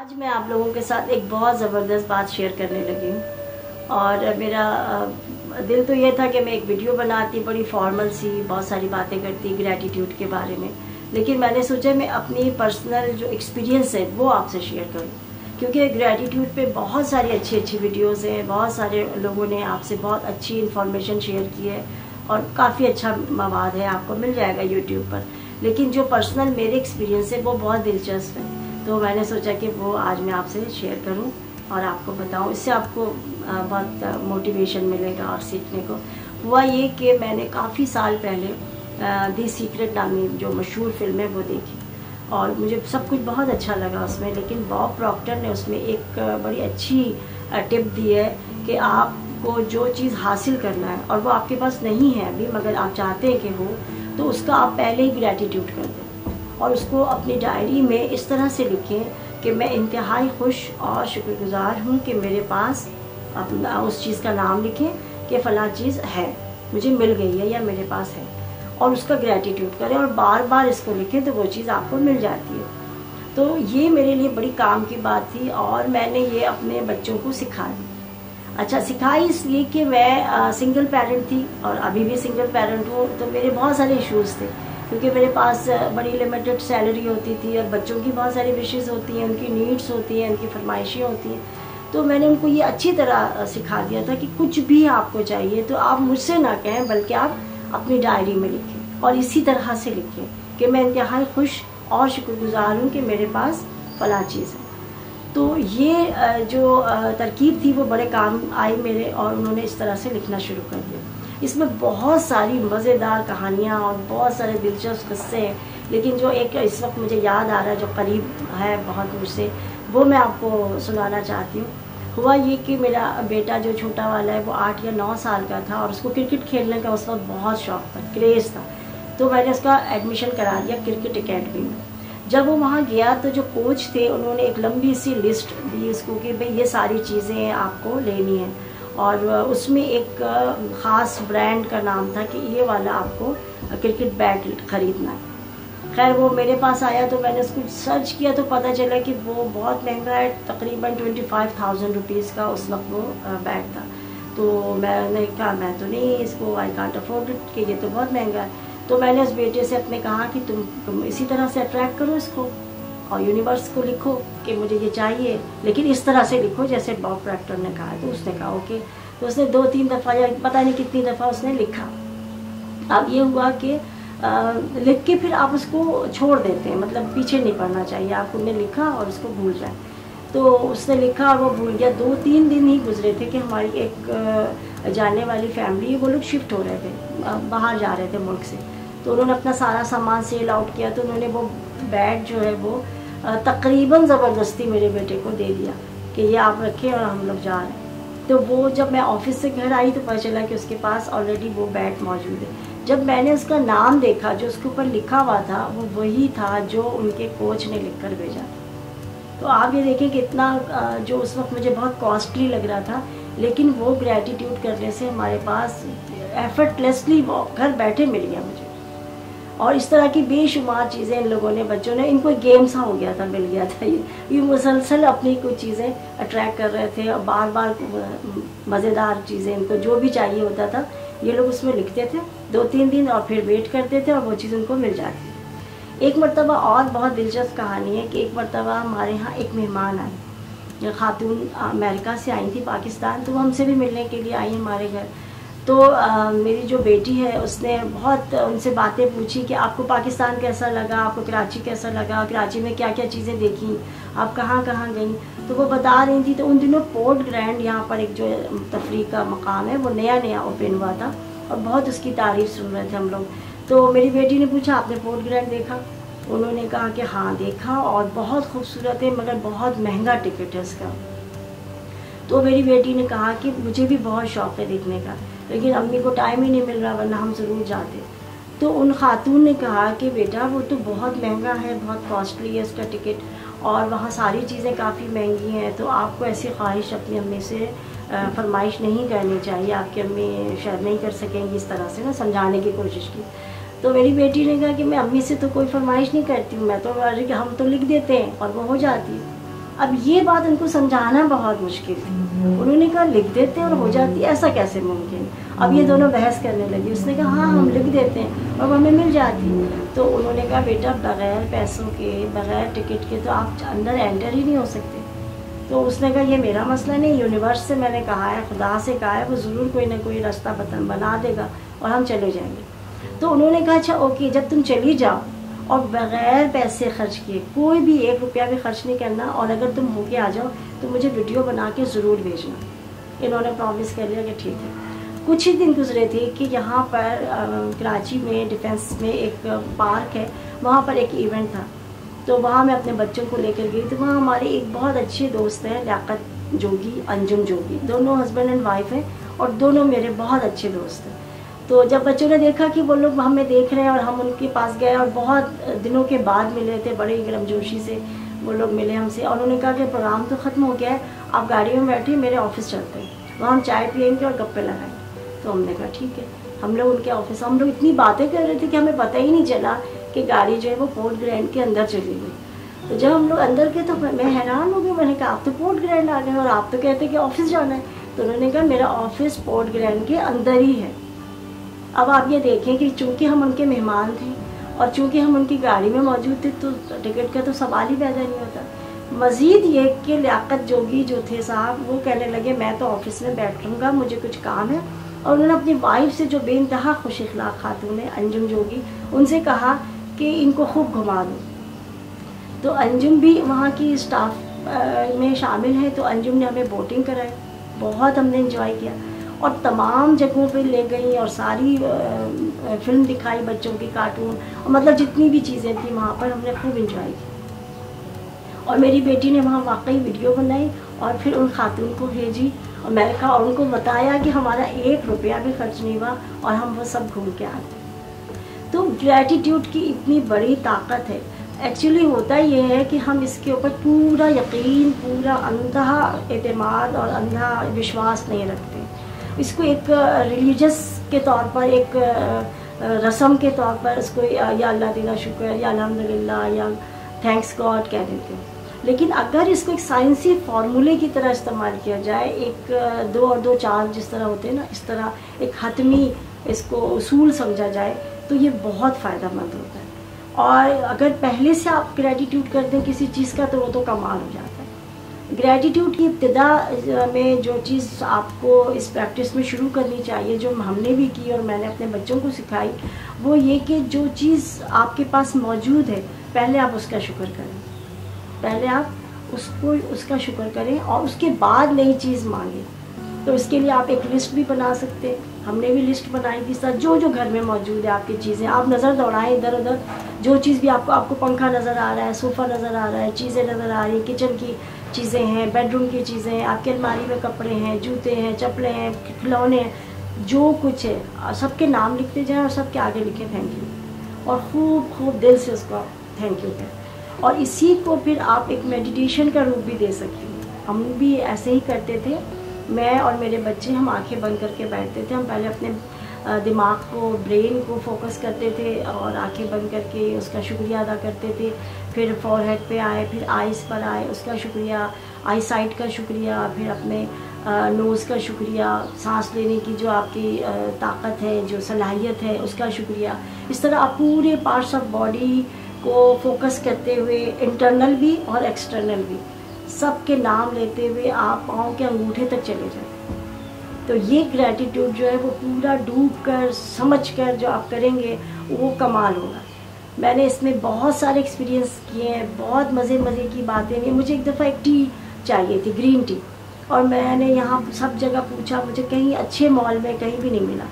आज मैं आप लोगों के साथ एक बहुत ज़बरदस्त बात शेयर करने लगी हूँ और मेरा दिल तो ये था कि मैं एक वीडियो बनाती, बड़ी फॉर्मल सी बहुत सारी बातें करती ग्रैटिट्यूड के बारे में, लेकिन मैंने सोचा मैं अपनी पर्सनल जो एक्सपीरियंस है वो आपसे शेयर करूँ, क्योंकि ग्रैटिट्यूड पे बहुत सारी अच्छी अच्छी वीडियोस हैं, बहुत सारे लोगों ने आपसे बहुत अच्छी इन्फॉर्मेशन शेयर की है और काफ़ी अच्छा मवाद है, आपको मिल जाएगा यूट्यूब पर। लेकिन जो पर्सनल मेरे एक्सपीरियंस है वो बहुत दिलचस्प है, तो मैंने सोचा कि वो आज मैं आपसे शेयर करूं और आपको बताऊं, इससे आपको बहुत मोटिवेशन मिलेगा और सीखने को। हुआ ये कि मैंने काफ़ी साल पहले दी सीक्रेट नामी जो मशहूर फिल्म है वो देखी और मुझे सब कुछ बहुत अच्छा लगा उसमें, लेकिन बॉब प्रॉक्टर ने उसमें एक बड़ी अच्छी टिप दी है कि आपको जो चीज़ हासिल करना है और वो आपके पास नहीं है अभी मगर आप चाहते हैं कि हो, तो उसका आप पहले ही ग्रैटिट्यूड कर दें और उसको अपनी डायरी में इस तरह से लिखें कि मैं इंतहाई खुश और शुक्रगुजार हूँ कि मेरे पास, अपना उस चीज़ का नाम लिखें कि फ़लाँ चीज़ है, मुझे मिल गई है या मेरे पास है, और उसका ग्रैटिट्यूड करें और बार बार इसको लिखें तो वो चीज़ आपको मिल जाती है। तो ये मेरे लिए बड़ी काम की बात थी और मैंने ये अपने बच्चों को सिखा दी। अच्छा, सिखाई इसलिए कि मैं सिंगल पेरेंट थी और अभी भी सिंगल पेरेंट हूँ, तो मेरे बहुत सारे इश्यूज़ थे क्योंकि मेरे पास बड़ी लिमिटेड सैलरी होती थी और बच्चों की बहुत सारी विशेज़ होती हैं, उनकी नीड्स होती हैं, उनकी फरमाइशें होती हैं। तो मैंने उनको ये अच्छी तरह सिखा दिया था कि कुछ भी आपको चाहिए तो आप मुझसे ना कहें बल्कि आप अपनी डायरी में लिखें और इसी तरह से लिखें कि मैं इंतहाई खुश और शुक्रगुजार हूँ कि मेरे पास फ़लाँ चीज़ है। तो ये जो तरकीब थी वो बड़े काम आई मेरे और उन्होंने इस तरह से लिखना शुरू कर दिया। इसमें बहुत सारी मज़ेदार कहानियाँ और बहुत सारे दिलचस्प किस्से हैं, लेकिन जो एक इस वक्त मुझे याद आ रहा है जो करीब है बहुत मुझसे, वो मैं आपको सुनाना चाहती हूँ। हुआ ये कि मेरा बेटा जो छोटा वाला है वो 8 या 9 साल का था और उसको क्रिकेट खेलने का उस वक्त बहुत शौक़ था, क्रेज़ था, तो मैंने उसका एडमिशन करा दिया क्रिकेट एकेडमी में। जब वो वहाँ गया तो जो कोच थे उन्होंने एक लंबी सी लिस्ट दी उसको कि भाई ये सारी चीज़ें आपको लेनी है और उसमें एक ख़ास ब्रांड का नाम था कि ये वाला आपको क्रिकेट बैट ख़रीदना है। खैर वो मेरे पास आया तो मैंने उसको सर्च किया तो पता चला कि वो बहुत महंगा है, तकरीबन 25,000 रुपीज़ का उस वक्त वो बैट था। तो मैंने कहा मैं तो नहीं, इसको आई कांट अफोर्ड इट, कि ये तो बहुत महंगा है। तो मैंने उस बेटे से अपने कहा कि तुम इसी तरह से अट्रैक्ट करो इसको और यूनिवर्स को लिखो कि मुझे ये चाहिए, लेकिन इस तरह से लिखो जैसे बॉब प्रॉक्टर ने कहा है। तो उसने कहा ओके, तो उसने 2-3 दफ़ा या पता नहीं कितनी दफ़ा उसने लिखा। अब ये हुआ कि लिख के फिर आप उसको छोड़ देते हैं, मतलब पीछे नहीं पड़ना चाहिए, आपने लिखा और उसको भूल जाए। तो उसने लिखा और वो भूल गया। 2-3 दिन ही गुजरे थे कि हमारी एक जाने वाली फैमिली, वो लोग शिफ्ट हो रहे थे, बाहर जा रहे थे मुल्क से, तो उन्होंने अपना सारा सामान सेल आउट किया। तो उन्होंने वो बैग जो है वो तकरीबन ज़बरदस्ती मेरे बेटे को दे दिया कि ये आप रखें और हम लोग जा रहे हैं। तो वो जब मैं ऑफिस से घर आई तो पता चला कि उसके पास ऑलरेडी वो बैग मौजूद है। जब मैंने उसका नाम देखा जो उसके ऊपर लिखा हुआ था वो वही था जो उनके कोच ने लिख कर भेजा। तो आप ये देखें कि इतना जो उस वक्त मुझे बहुत कॉस्टली लग रहा था, लेकिन वो ग्रैटिट्यूड करने से हमारे पास एफर्टलेसली वो घर बैठे मिल गया मुझे। और इस तरह की बेशुमार चीज़ें इन लोगों ने, बच्चों ने, इनको गेम सा हो गया था, मिल गया था ये मुसलसल अपनी कुछ चीज़ें अट्रैक्ट कर रहे थे और बार बार मज़ेदार चीज़ें, इनको जो भी चाहिए होता था ये लोग उसमें लिखते थे 2-3 दिन और फिर वेट करते थे और वो चीज़ उनको मिल जाती थी। एक मरतबा और बहुत दिलचस्प कहानी है कि एक मरतबा हमारे यहाँ एक मेहमान आई, खातून अमेरिका से आई थी, पाकिस्तान, तो वो हमसे भी मिलने के लिए आई हमारे घर। तो मेरी जो बेटी है उसने बहुत उनसे बातें पूछी कि आपको पाकिस्तान कैसा लगा, आपको कराची कैसा लगा, कराची में क्या क्या चीज़ें देखी, आप कहाँ कहाँ गई। तो वो बता रही थी। तो उन दिनों पोर्ट ग्रैंड यहाँ पर एक जो तफरीह का मकाम है वो नया नया ओपन हुआ था और बहुत उसकी तारीफ़ सुन रहे थे हम लोग। तो मेरी बेटी ने पूछा आपने पोर्ट ग्रैंड देखा? उन्होंने कहा कि हाँ देखा और बहुत खूबसूरत है मगर बहुत महंगा टिकट है इसका। तो मेरी बेटी ने कहा कि मुझे भी बहुत शौक़ है देखने का, लेकिन अम्मी को टाइम ही नहीं मिल रहा वरना हम ज़रूर जाते। तो उन खातून ने कहा कि बेटा वो तो बहुत महंगा है, बहुत कॉस्टली है उसका टिकट और वहाँ सारी चीज़ें काफ़ी महंगी हैं, तो आपको ऐसी ख्वाहिश अपनी अम्मी से फरमाइश नहीं करनी चाहिए, आपकी अम्मी शायद नहीं कर सकेंगी। इस तरह से ना समझाने की कोशिश की। तो मेरी बेटी ने कहा कि मैं अम्मी से तो कोई फरमाइश नहीं करती हूँ, मैं तो हम तो लिख देते हैं और वो हो जाती है। اب یہ بات ان کو سمجھانا بہت مشکل تھی. انہوں نے کہا لکھ دیتے ہیں اور ہو جاتی ہے, ایسا کیسے ممکن. اب یہ دونوں بحث کرنے لگی. اس نے کہا ہاں ہم لکھ دیتے ہیں اور ہمیں مل جاتی. تو انہوں نے کہا بیٹا بغیر پیسوں کے, بغیر ٹکٹ کے تو آپ اندر انٹر ہی نہیں ہو سکتے. تو اس نے کہا یہ میرا مسئلہ نہیں, یونیورس سے میں نے کہا ہے, خدا سے کہا ہے, وہ ضرور کوئی نہ کوئی راستہ بنا دے گا اور ہم چلے جائیں گے. تو انہوں نے کہا اچھا اوکے, جب تم چلی جاؤ اور بغیر پیسے خرچ کیے, کوئی بھی 1 روپیہ بھی خرچ نہیں کرنا, اور اگر تم ہو کے آ جاؤ تو مجھے ویڈیو بنا کے ضرور بھیجنا. انہوں نے پرومس کر لیا کہ ٹھیک ہے. کچھ ہی دن گزرے تھے کہ یہاں پر کراچی میں ڈیفینس میں ایک پارک ہے, وہاں پر ایک ایونٹ تھا. تو وہاں میں اپنے بچوں کو لے کر گئی. تو وہاں ہمارے ایک بہت اچھے دوست ہیں, لیاقت جوگی, انجم جوگی, دونوں ہسبینڈ اینڈ وائف ہیں اور دونوں میرے بہت اچھے دوست ہیں. تو جب بچوں نے دیکھا کہ وہ لوگ ہمیں دیکھ رہے ہیں اور ہم ان کے پاس گئے, اور بہت دنوں کے بعد ملے تھے, بڑے گرم جوشی سے وہ لوگ ملے ہم سے, اور انہوں نے کہا کہ پروگرام تو ختم ہو گیا ہے, آپ گاڑی میں بیٹھے میرے آفس چلتے ہیں, وہاں ہم چائے پئیں گے اور گپے لگائیں گے. تو ہم نے کہا ٹھیک ہے. ہم لوگ ان کے آفس, ہم لوگ اتنی باتیں کر رہے تھے کہ ہمیں پتہ ہی نہیں چلا کہ گاڑی جو ہے وہ پورٹ گرینڈ کے اندر چلی گئی. تو جب ہم لوگ اندر گئے تو میں حیران ہو گئی. میں نے کہا آپ تو پورٹ گرینڈ آ گئے اور آپ تو کہتے کہ آفس جانا ہے. تو انہوں نے کہا میرا آفس پورٹ گرینڈ کے اندر ہی ہے. اب آپ یہ دیکھیں کہ چونکہ ہم ان کے مہمان تھے اور چونکہ ہم ان کی گاڑی میں موجود تھے تو ٹکٹ کا تو سوال ہی پیدا نہیں ہوتا. مزید یہ کہ لیاقت جوگی جو تھے صاحب, وہ کہنے لگے میں تو آفس میں بیٹھوں گا, مجھے کچھ کام ہے. اور انہوں نے اپنی وائف سے, جو بے انتہا خوش اخلاق خاتون ہے انجم جوگی, ان سے کہا کہ ان کو خوب گھما دو. تو انجم بھی وہاں کی اسٹاف میں شامل ہے. تو انجم نے ہمیں بوٹنگ کرائی, بہت ہم نے انجوائے کیا, اور تمام جگہوں پہ لے گئی اور ساری فلم دکھائی بچوں کی, کارٹون, اور مطلب جتنی بھی چیزیں تھیں وہاں پر ہم نے خوب انجوائے کی. اور میری بیٹی نے وہاں واقعی ویڈیو بنائی اور پھر ان خاتون کو بھیجی, اور میں نے کہا اور ان کو بتایا کہ ہمارا 1 روپیہ بھی خرچ نہیں ہوا اور ہم وہ سب گھوم کے آتے. تو گریٹیٹیوڈ کی اتنی بڑی طاقت ہے. ایکچولی ہوتا یہ ہے کہ ہم اس کے اوپر پورا یقین, پورا اندھا اعتماد اور اندھا وشواس نہیں رکھتے. اس کو ایک ریلیجس کے طور پر, ایک رسم کے طور پر اس کو یا اللہ تیرا شکر, یا الحمدللہ, یا تھینکس گاڈ کہہ دیتے ہیں. لیکن اگر اس کو ایک سائنسی فارمولے کی طرح استعمال کیا جائے, ایک 2 اور 2 4 جس طرح ہوتے ہیں نا, اس طرح ایک حتمی اس کو اصول سمجھا جائے تو یہ بہت فائدہ مند ہوتا ہے. اور اگر پہلے سے آپ گریٹیٹیوڈ کر دیں کسی چیز کا تو وہ تو کمال ہو جاتا ہے. گریٹیٹیوڈ کی ابتدا میں جو چیز آپ کو اس پریکٹس میں شروع کرنی چاہیے, جو ہم نے بھی کی اور میں نے اپنے بچوں کو سکھائی, وہ یہ کہ جو چیز آپ کے پاس موجود ہے پہلے آپ اس کا شکر کریں, پہلے آپ اس کا شکر کریں اور اس کے بعد نئی چیز مانگیں. تو اس کے لیے آپ ایک لسٹ بھی بنا سکتے ہیں. ہم نے بھی لسٹ بنائی تھی سر, جو گھر میں موجود ہے آپ کی چیزیں, آپ نظر دوڑائیں ادھر ادھر, جو چیز بھی آپ کو پنکھا نظر آ رہا ہے, صوفہ نظر آ رہا ہے, چیزیں نظر آ رہی ہیں, کچن کی چیزیں ہیں, بیڈ روم کی چیزیں ہیں, آپ کی الماری میں کپڑے ہیں, جوتے ہیں, چپلیں ہیں, کھلونے ہیں, جو کچھ ہے سب کے نام لکھتے جائیں اور سب کے آگے لکھیں تھینک یو, اور خوب خوب دل سے اس کو تھینک یو کہیں. اور اسی کو پھر آپ ایک میڈیٹیشن کا روپ بھی دے سکتے ہیں. ہم بھی ایسے ہی کرتے تھے, میں اور میرے بچے, ہم آنکھیں بند کر کے بیٹھتے تھے. ہم پہلے اپنے دماغ کو, برین کو فوکس کرتے تھے اور آنکھیں بند کر کے اس کا شکریہ ادا کرتے تھے. پھر فور ہیڈ پہ آئے, پھر آئیز پر آئے, اس کا شکریہ, آئی سائٹ کا شکریہ, پھر اپنے نوز کا شکریہ, سانس لینے کی جو آپ کی طاقت ہے, جو صلاحیت ہے, اس کا شکریہ. اس طرح آپ پورے پارٹس آف باڈی کو فوکس کرتے ہوئے, انٹرنل بھی اور ایکسٹرنل بھی, سب کے نام لیتے ہوئے آپ پاؤں کے انگوٹھے تک چلے جائیں. تو یہ گریٹیٹیوڈ جو ہے وہ پورا ڈوب کر, سمجھ کر جو آپ کریں گے وہ کمال ہوگا. میں نے اس میں بہت سارے ایکسپیرینس کیے ہیں, بہت مزے کی باتیں ہیں. مجھے ایک دفعہ ایک ٹی چاہیے تھی, گرین ٹی, اور میں نے یہاں سب جگہ پوچھا, مجھے کہیں اچھے مال میں کہیں بھی نہیں ملا.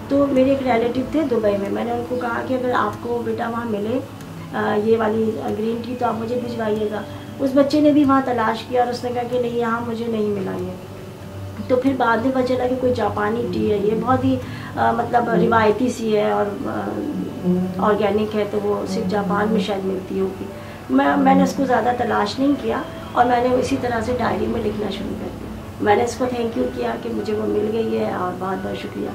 تو میرے ایک ریلیٹیو تھے دبئی میں, میں نے ان کو کہا کہ اگر آپ کو بیٹا وہاں ملے یہ والی گرین ٹی تو آپ مجھے بھجوائیے گا. اس بچے نے بھی وہاں تلاش کیا اور اس نے کہا کہ نہیں یہاں مجھے نہیں ملا یہ. تو پھر بعد میں پتہ چلا کہ کوئی جاپانی ٹی ہے, یہ بہت ہی مطلب روایتی سی ہے اور آرگینک ہے, تو وہ صرف جاپان میں شاید ملتی ہوگی. میں نے اس کو زیادہ تلاش نہیں کیا اور میں نے اسی طرح سے ڈائری میں لکھنا شروع کر دیا. میں نے اس کو تھینک یو کیا کہ مجھے وہ مل گئی ہے اور بہت بہت شکریہ.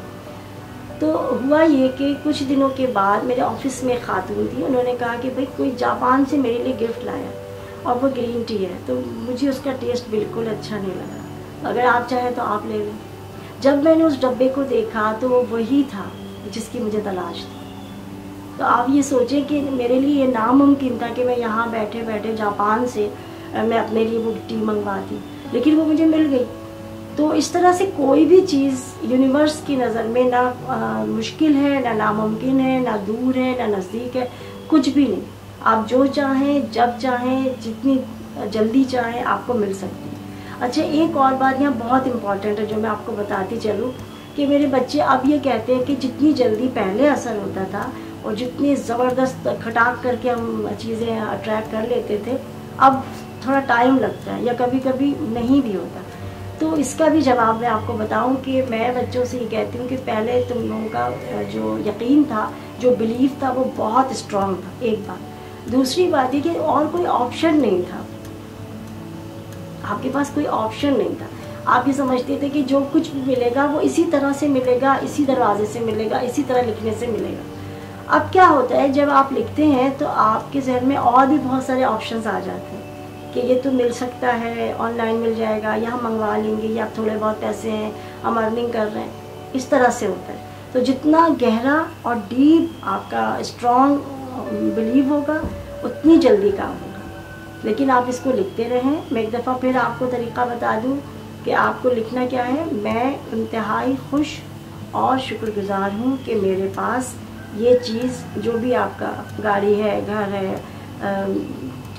تو ہوا یہ کہ کچھ دنوں کے بعد میرے آفس میں ایک خاتون تھی, انہوں نے کہا کہ بھائی کوئی جاپان سے میرے لیے گفٹ لایا, और वो ग्रीन टी है, तो मुझे उसका टेस्ट बिल्कुल अच्छा नहीं लगा। अगर आप चाहें तो आप ले लें। जब मैंने उस डब्बे को देखा तो वो वही था जिसकी मुझे तलाश थी। तो आप ये सोचें कि मेरे लिए ये नामुमकिन था कि मैं यहाँ बैठे बैठे जापान से मैं अपने लिए वो टी मंगवाती, लेकिन वो मुझे मिल गई। तो इस तरह से कोई भी चीज़ यूनिवर्स की नज़र में ना मुश्किल है, ना नामुमकिन है, ना दूर है, ना नज़दीक है, कुछ भी नहीं। आप जो चाहें, जब चाहें, जितनी जल्दी चाहें, आपको मिल सकती है। अच्छा, एक और बात यहाँ बहुत इम्पॉर्टेंट है जो मैं आपको बताती चलूँ कि मेरे बच्चे अब ये कहते हैं कि जितनी जल्दी पहले असर होता था और जितनी ज़बरदस्त खटाक करके हम चीज़ें अट्रैक्ट कर लेते थे, अब थोड़ा टाइम लगता है या कभी कभी नहीं भी होता। तो इसका भी जवाब मैं आपको बताऊं कि मैं बच्चों से ये कहती हूँ कि पहले तुम लोगों का जो यकीन था, जो बिलीफ था, वो बहुत स्ट्रांग था, एक बात। दूसरी बात ये कि और कोई ऑप्शन नहीं था, आपके पास कोई ऑप्शन नहीं था। आप ये समझते थे कि जो कुछ भी मिलेगा वो इसी तरह से मिलेगा, इसी दरवाजे से मिलेगा, इसी तरह लिखने से मिलेगा। अब क्या होता है, जब आप लिखते हैं तो आपके जहन में और भी बहुत सारे ऑप्शंस आ जाते हैं कि ये तो मिल सकता है, ऑनलाइन मिल जाएगा, या हम मंगवा लेंगे, या थोड़े बहुत पैसे हैं, हम अर्निंग कर रहे हैं, इस तरह से होता है। तो जितना गहरा और डीप आपका स्ट्रॉन्ग बिलीव होगा उतनी जल्दी काम होगा। लेकिन आप इसको लिखते रहें। मैं एक दफ़ा फिर आपको तरीक़ा बता दूं कि आपको लिखना क्या है। मैं इंतहाई खुश और शुक्रगुज़ार हूँ कि मेरे पास ये चीज़, जो भी आपका गाड़ी है, घर है,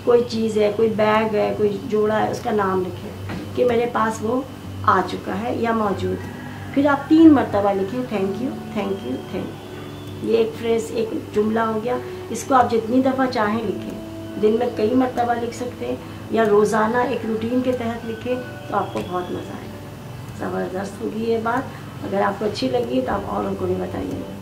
कोई चीज़ है, कोई बैग है, कोई जोड़ा है, उसका नाम लिखें कि मेरे पास वो आ चुका है या मौजूद है। फिर आप 3 मरतबा लिखें, thank you, thank you, thank you. ये एक फ्रेज़, एक जुमला हो गया। इसको आप जितनी दफ़ा चाहें लिखें, दिन में कई मरतबा लिख सकते हैं, या रोज़ाना एक रूटीन के तहत लिखें, तो आपको बहुत मज़ा आएगा। ज़बरदस्त होगी ये बात। अगर आपको अच्छी लगी तो आप औरों को भी बताइएगा।